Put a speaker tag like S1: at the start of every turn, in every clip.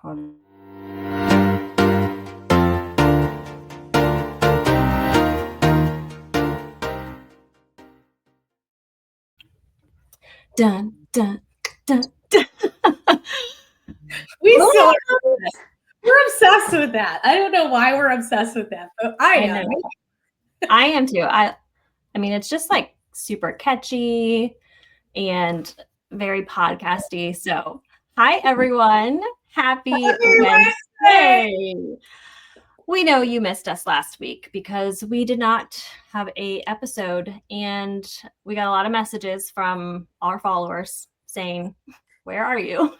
S1: Hold Dun, dun, dun, dun.
S2: We
S1: Oh,
S2: we're obsessed with that. I don't know why we're obsessed with that, but I
S1: I
S2: am.
S1: know. I am too. I mean, it's just like super catchy and very podcasty. So, hi everyone. Happy
S2: Happy Wednesday!
S1: Wednesday. We know you missed us last week because we did not have a episode, and we got a lot of messages from our followers saying, "Where are you?"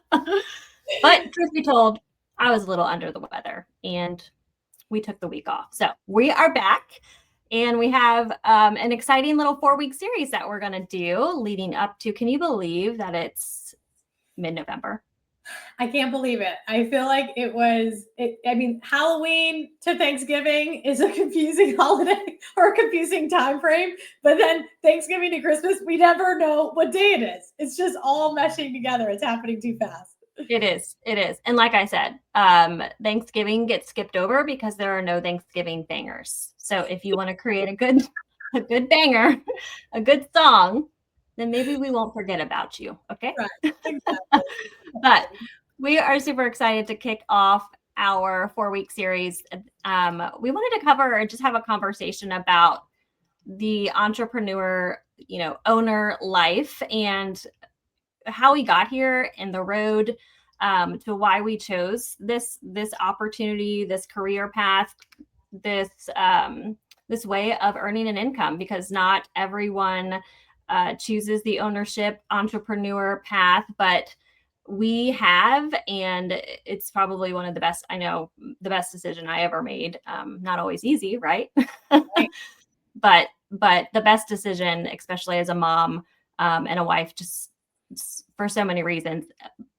S1: But truth be told, I was a little under the weather and we took the week off. So we are back and we have an exciting little 4-week series that we're going to do leading up to, can you believe that it's mid-November?
S2: I can't believe it. I feel like Halloween to Thanksgiving is a confusing holiday or a confusing time frame. But then Thanksgiving to Christmas, we never know what day it is. It's just all meshing together. It's happening too fast.
S1: It is. And like I said, Thanksgiving gets skipped over because there are no Thanksgiving bangers. So if you want to create a good banger, a good song, then maybe we won't forget about you. Okay.
S2: Right. Exactly.
S1: But we are super excited to kick off our 4-week series. We wanted to cover or just have a conversation about the entrepreneur, owner life and how we got here and the road to why we chose this opportunity, this career path, this this way of earning an income, because not everyone chooses the ownership entrepreneur path, but we have, and it's probably one of the best, I know, the best decision I ever made. Not always easy, right?
S2: Right.
S1: but the best decision, especially as a mom and a wife, just for so many reasons.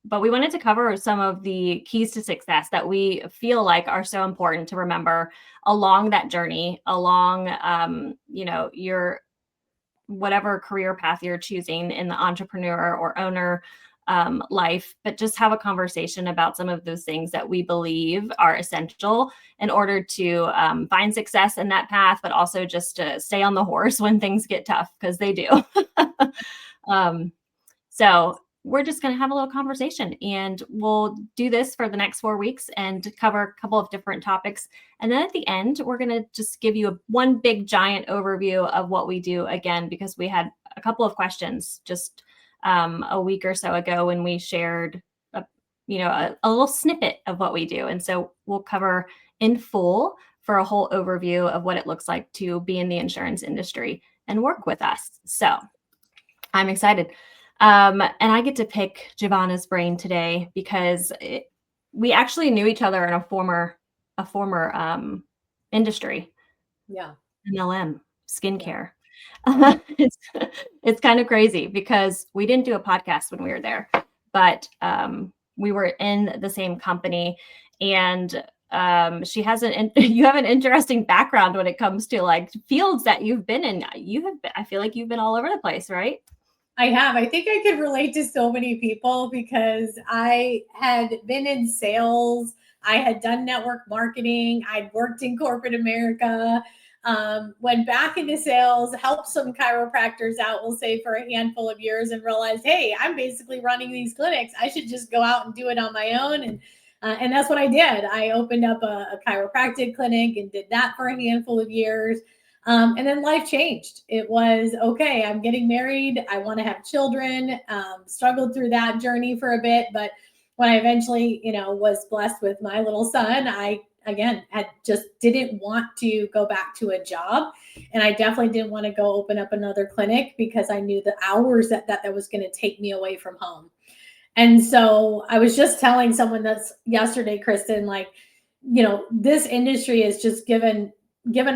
S1: But we wanted to cover some of the keys to success that we feel like are so important to remember along that journey, along your whatever career path you're choosing in the entrepreneur or owner life, but just have a conversation about some of those things that we believe are essential in order to find success in that path, but also just to stay on the horse when things get tough, because they do. So we're just going to have a little conversation, and we'll do this for the next 4 weeks and cover a couple of different topics. And then at the end, we're going to just give you one big giant overview of what we do again, because we had a couple of questions just a week or so ago when we shared a little snippet of what we do. And so we'll cover in full for a whole overview of what it looks like to be in the insurance industry and work with us. So I'm excited. And I get to pick Giovanna's brain today because we actually knew each other in a former industry.
S2: Yeah.
S1: MLM, skincare.
S2: Yeah.
S1: It's kind of crazy because we didn't do a podcast when we were there, but we were in the same company, and you have an interesting background when it comes to like fields that you've been in. I feel like you've been all over the place, right?
S2: I have. I think I could relate to so many people because I had been in sales. I had done network marketing. I'd worked in corporate America. Went back into sales, helped some chiropractors out, we'll say, for a handful of years, and realized, hey, I'm basically running these clinics. I should just go out and do it on my own. And that's what I did. I opened up a chiropractic clinic and did that for a handful of years. And then life changed. It was, okay, I'm getting married. I want to have children. Struggled through that journey for a bit. But when I eventually, was blessed with my little son, I, again, had just didn't want to go back to a job. And I definitely didn't want to go open up another clinic because I knew the hours that was going to take me away from home. And so I was just telling someone that's yesterday, Kristen, like, this industry has just given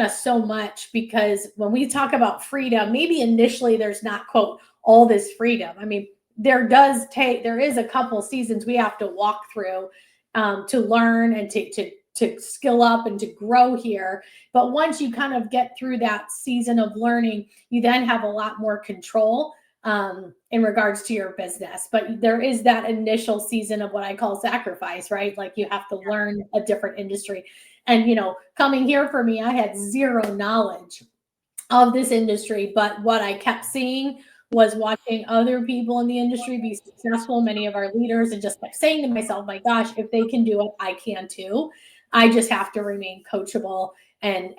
S2: us so much, because when we talk about freedom, maybe initially there's not, quote, all this freedom. I mean, there is a couple seasons we have to walk through to learn and to skill up and to grow here. But once you kind of get through that season of learning, you then have a lot more control in regards to your business. But there is that initial season of what I call sacrifice, right? Like you have to learn a different industry. And, coming here for me, I had zero knowledge of this industry, but what I kept seeing was watching other people in the industry be successful, many of our leaders, and just kept saying to myself, my gosh, if they can do it, I can too. I just have to remain coachable and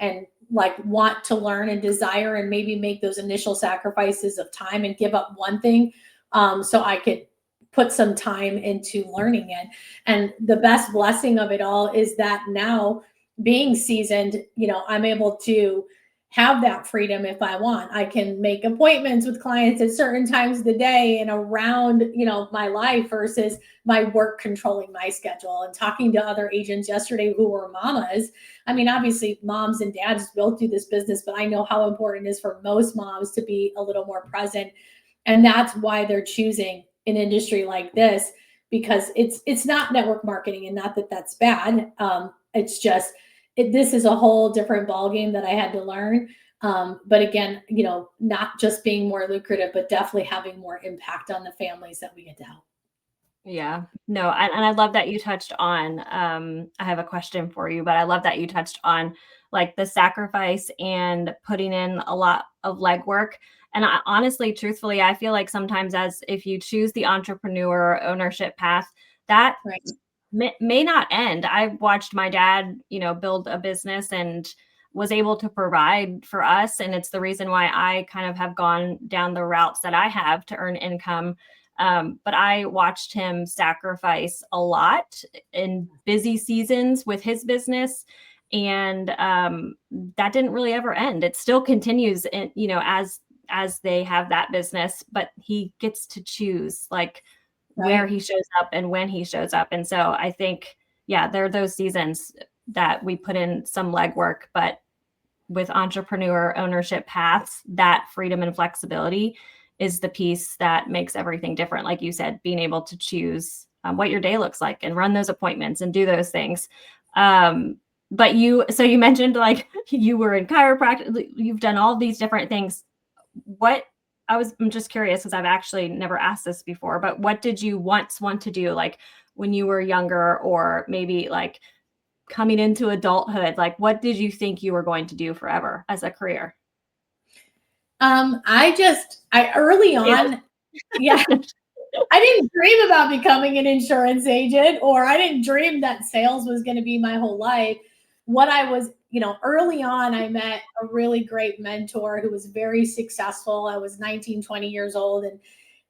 S2: like want to learn and desire and maybe make those initial sacrifices of time and give up one thing so I could put some time into learning it. And the best blessing of it all is that now being seasoned, I'm able to have that freedom if I want. I can make appointments with clients at certain times of the day and around, my life versus my work controlling my schedule. And talking to other agents yesterday who were mamas. I mean, obviously moms and dads both do this business, but I know how important it is for most moms to be a little more present. And that's why they're choosing an industry like this, because it's not network marketing, and not that that's bad. It's just, this is a whole different ballgame that I had to learn. But again, not just being more lucrative, but definitely having more impact on the families that we get to help.
S1: Yeah, no, and I love that you touched on, I have a question for you, but I love that you touched on like the sacrifice and putting in a lot of legwork. And I honestly, truthfully, I feel like sometimes as if you choose the entrepreneur ownership path, that
S2: Right.
S1: may not end. I watched my dad, build a business and was able to provide for us. And it's the reason why I kind of have gone down the routes that I have to earn income. But I watched him sacrifice a lot in busy seasons with his business. And that didn't really ever end. It still continues, as they have that business, but he gets to choose like where he shows up and when he shows up. And so I think, yeah, there are those seasons that we put in some legwork, but with entrepreneur ownership paths, that freedom and flexibility is the piece that makes everything different. Like you said, being able to choose what your day looks like and run those appointments and do those things. But you mentioned like you were in chiropractic, you've done all these different things. I'm just curious because I've actually never asked this before, but what did you once want to do, like when you were younger, or maybe like coming into adulthood? Like, what did you think you were going to do forever as a career?
S2: I early on, yeah, I didn't dream about becoming an insurance agent, or I didn't dream that sales was going to be my whole life. What I was, early on, I met a really great mentor who was very successful. I was 19, 20 years old.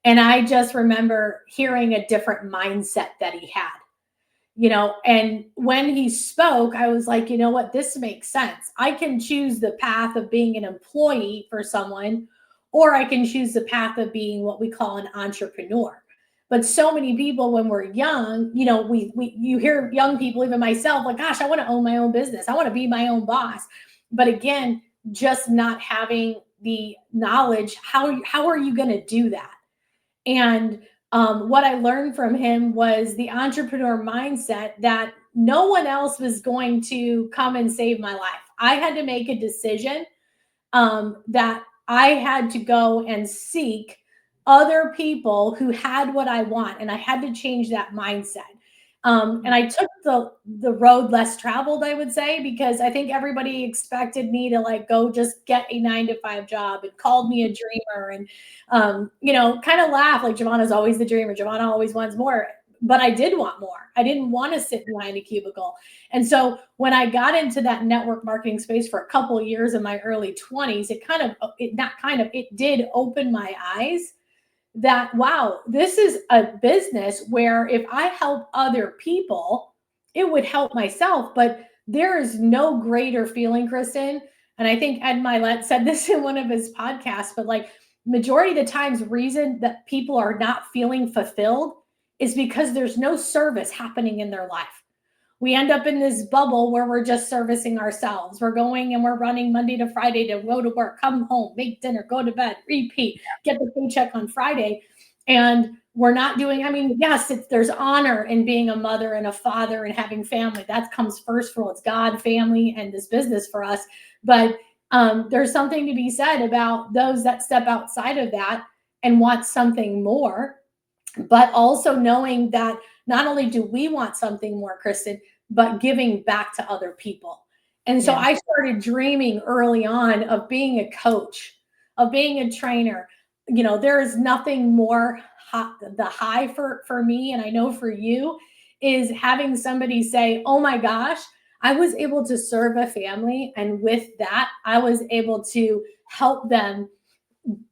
S2: And I just remember hearing a different mindset that he had, and when he spoke, I was like, you know what, this makes sense. I can choose the path of being an employee for someone, or I can choose the path of being what we call an entrepreneur. But so many people when we're young, you hear young people, even myself, like, gosh, I want to own my own business. I want to be my own boss. But again, just not having the knowledge, how are you going to do that? And what I learned from him was the entrepreneur mindset, that no one else was going to come and save my life. I had to make a decision that I had to go and seek other people who had what I want, and I had to change that mindset. And I took the road less traveled, I would say, because I think everybody expected me to like go just get a 9-to-5 job and called me a dreamer and kind of laugh like Giovanna's always the dreamer. Giovanna always wants more. But I did want more. I didn't want to sit behind a cubicle. And so when I got into that network marketing space for a couple of years in my early 20s, it did open my eyes that, wow, this is a business where if I help other people, it would help myself. But there is no greater feeling, Kristen. And I think Ed Milet said this in one of his podcasts, but like majority of the times, reason that people are not feeling fulfilled is because there's no service happening in their life. We end up in this bubble where we're just servicing ourselves. We're going and we're running Monday to Friday to go to work, come home, make dinner, go to bed, repeat, get the paycheck on Friday. And we're not doing, yes, there's honor in being a mother and a father and having family. That comes first for all. It's God, family, and this business for us. But there's something to be said about those that step outside of that and want something more, but also knowing that not only do we want something more, Kristen, but giving back to other people. And so
S1: Yeah.
S2: I started dreaming early on of being a coach, of being a trainer. There is nothing more the high for me, and I know for you, is having somebody say, oh my gosh, I was able to serve a family, and with that I was able to help them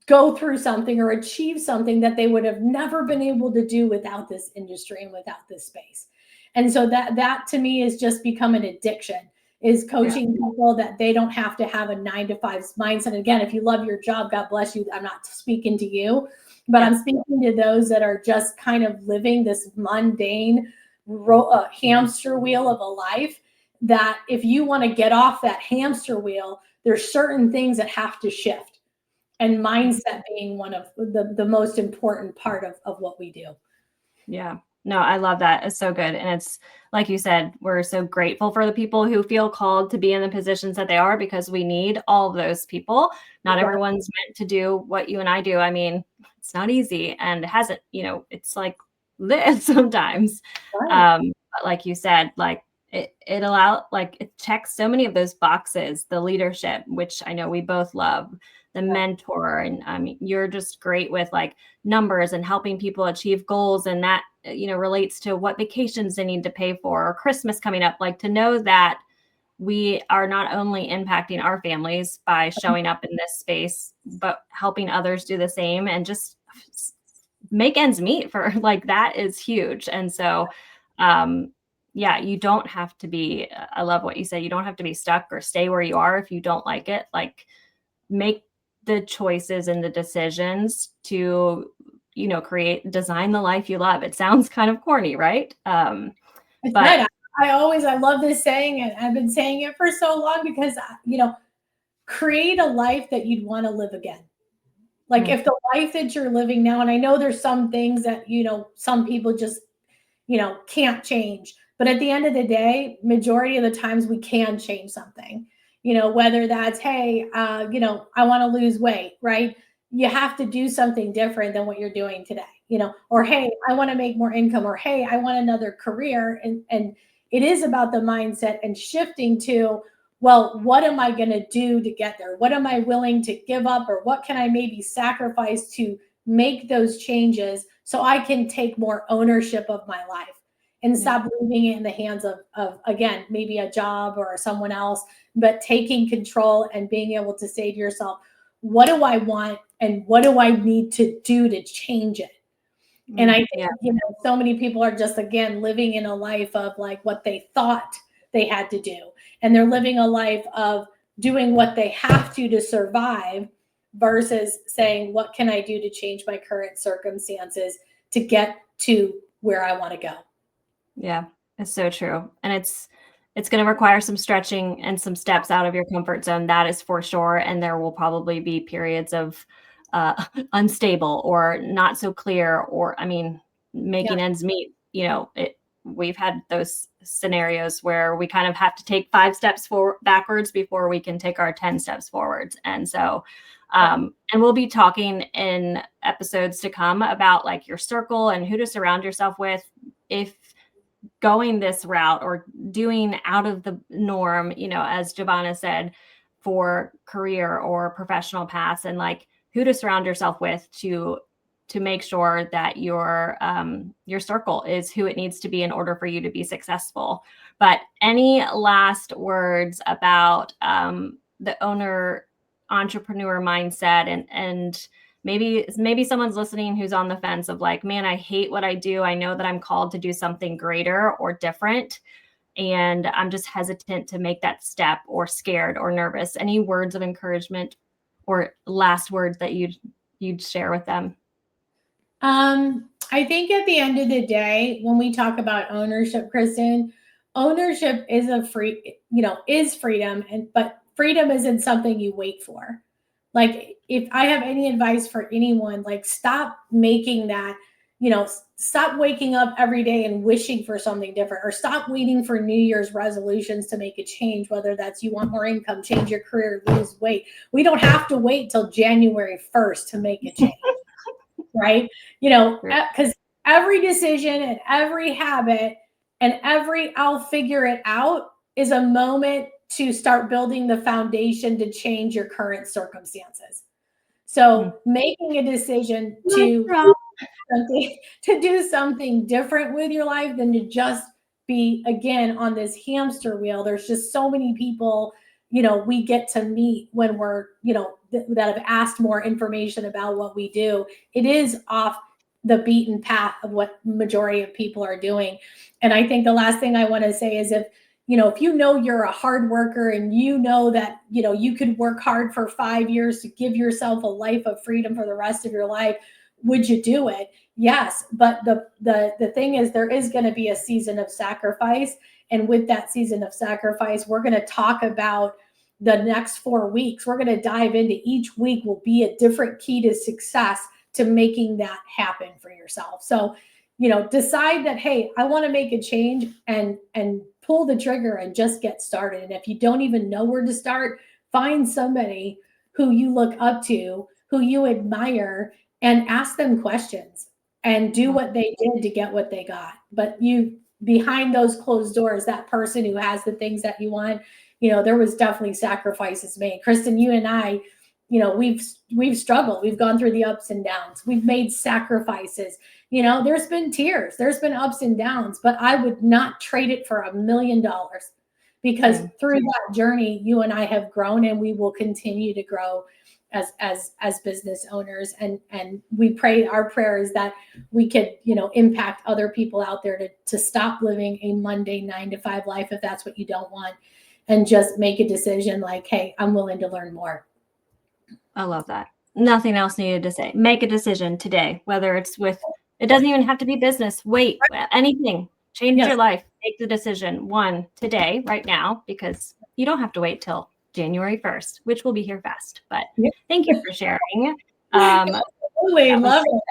S2: go through something or achieve something that they would have never been able to do without this industry and without this space. And so that to me is just become an addiction, is coaching people that they don't have to have a 9 to 5 mindset. Again, if you love your job, God bless you. I'm not speaking to you, but I'm speaking to those that are just kind of living this mundane hamster wheel of a life, that if you want to get off that hamster wheel, there's certain things that have to shift, and mindset being one of the most important part of what we do.
S1: Yeah. No, I love that. It's so good. And it's like you said, we're so grateful for the people who feel called to be in the positions that they are, because we need all of those people. Not everyone's meant to do what you and I do. I mean, it's not easy, and it hasn't, it's like this sometimes.
S2: Right.
S1: But like you said, like it checks so many of those boxes, the leadership, which I know we both love, the mentor. And I mean, you're just great with like numbers and helping people achieve goals. And that, relates to what vacations they need to pay for, or Christmas coming up, like to know that we are not only impacting our families by showing up in this space, but helping others do the same and just make ends meet for like, that is huge. And so, yeah, you don't have to be, I love what you said. You don't have to be stuck or stay where you are if you don't like it. Like, make the choices and the decisions to, design the life you love. It sounds kind of corny, right? But
S2: right. I love this saying, and I've been saying it for so long, because, create a life that you'd want to live again. Like if the life that you're living now, and I know there's some things that, some people just, can't change, but at the end of the day, majority of the times we can change something, whether that's, hey, I want to lose weight, right? You have to do something different than what you're doing today, or, hey, I want to make more income, or, hey, I want another career. And it is about the mindset and shifting to, well, what am I going to do to get there? What am I willing to give up, or what can I maybe sacrifice to make those changes so I can take more ownership of my life and stop leaving it in the hands of again, maybe a job or someone else, but taking control and being able to say to yourself, what do I want and what do I need to do to change it? And I think, so many people are just, again, living in a life of like what they thought they had to do. And they're living a life of doing what they have to survive, versus saying, what can I do to change my current circumstances to get to where I want to go?
S1: Yeah, it's so true. And it's going to require some stretching and some steps out of your comfort zone. That is for sure. And there will probably be periods of unstable or not so clear, or, I mean, making ends meet. We've had those scenarios where we kind of have to take 5 steps backwards before we can take our 10 steps forwards. And so, and we'll be talking in episodes to come about like your circle and who to surround yourself with if going this route or doing out of the norm, as Giovanna said, for career or professional paths, and like who to surround yourself with to make sure that your circle is who it needs to be in order for you to be successful. But any last words about the owner entrepreneur mindset, and maybe someone's listening who's on the fence of like, man, I hate what I do. I know that I'm called to do something greater or different, and I'm just hesitant to make that step, or scared or nervous. Any words of encouragement or last words that you'd share with them?
S2: I think at the end of the day, when we talk about ownership, Kristen, ownership is is freedom, but freedom isn't something you wait for. Like, if I have any advice for anyone, like, stop making that, stop waking up every day and wishing for something different, or stop waiting for New Year's resolutions to make a change, whether that's you want more income, change your career, lose weight. We don't have to wait till January 1st to make a change. right? Because every decision and every habit and every I'll figure it out is a moment to start building the foundation to change your current circumstances. So making a decision to do something different with your life than to just be again on this hamster wheel. There's just so many people, we get to meet when we're, that have asked more information about what we do. It is off the beaten path of what majority of people are doing. And I think the last thing I want to say is if you're a hard worker and that, you could work hard for 5 years to give yourself a life of freedom for the rest of your life, would you do it? Yes. But the thing is, there is going to be a season of sacrifice. And with that season of sacrifice, we're going to talk about the next 4 weeks. We're going to dive into each week will be a different key to success to making that happen for yourself. So, decide that, hey, I want to make a change and pull the trigger and just get started. And if you don't even know where to start, find somebody who you look up to, who you admire, and ask them questions and do what they did to get what they got. But behind those closed doors, that person who has the things that you want, there was definitely sacrifices made. Kristen, you and I, we've struggled. We've gone through the ups and downs. We've made sacrifices. There's been tears, there's been ups and downs, but I would not trade it for $1 million, because through that journey, you and I have grown, and we will continue to grow as business owners. And we pray, our prayer is that we could, impact other people out there to stop living a Monday 9-to-5 life, if that's what you don't want, and just make a decision like, hey, I'm willing to learn more.
S1: I love that. Nothing else needed to say. Make a decision today, whether it's it doesn't even have to be business. Wait, anything. Change your life. Make the decision today, right now, because you don't have to wait till January 1st, which will be here fast. But thank you for sharing.
S2: Absolutely. Love it.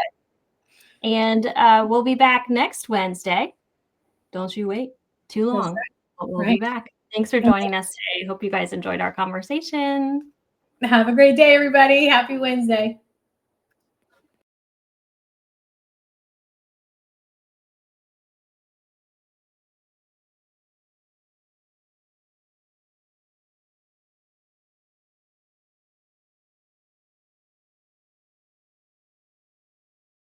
S1: And we'll be back next Wednesday. Don't you wait too long. But we'll be back. Thanks for joining us today. Hope you guys enjoyed our conversation.
S2: Have a great day, everybody. Happy Wednesday.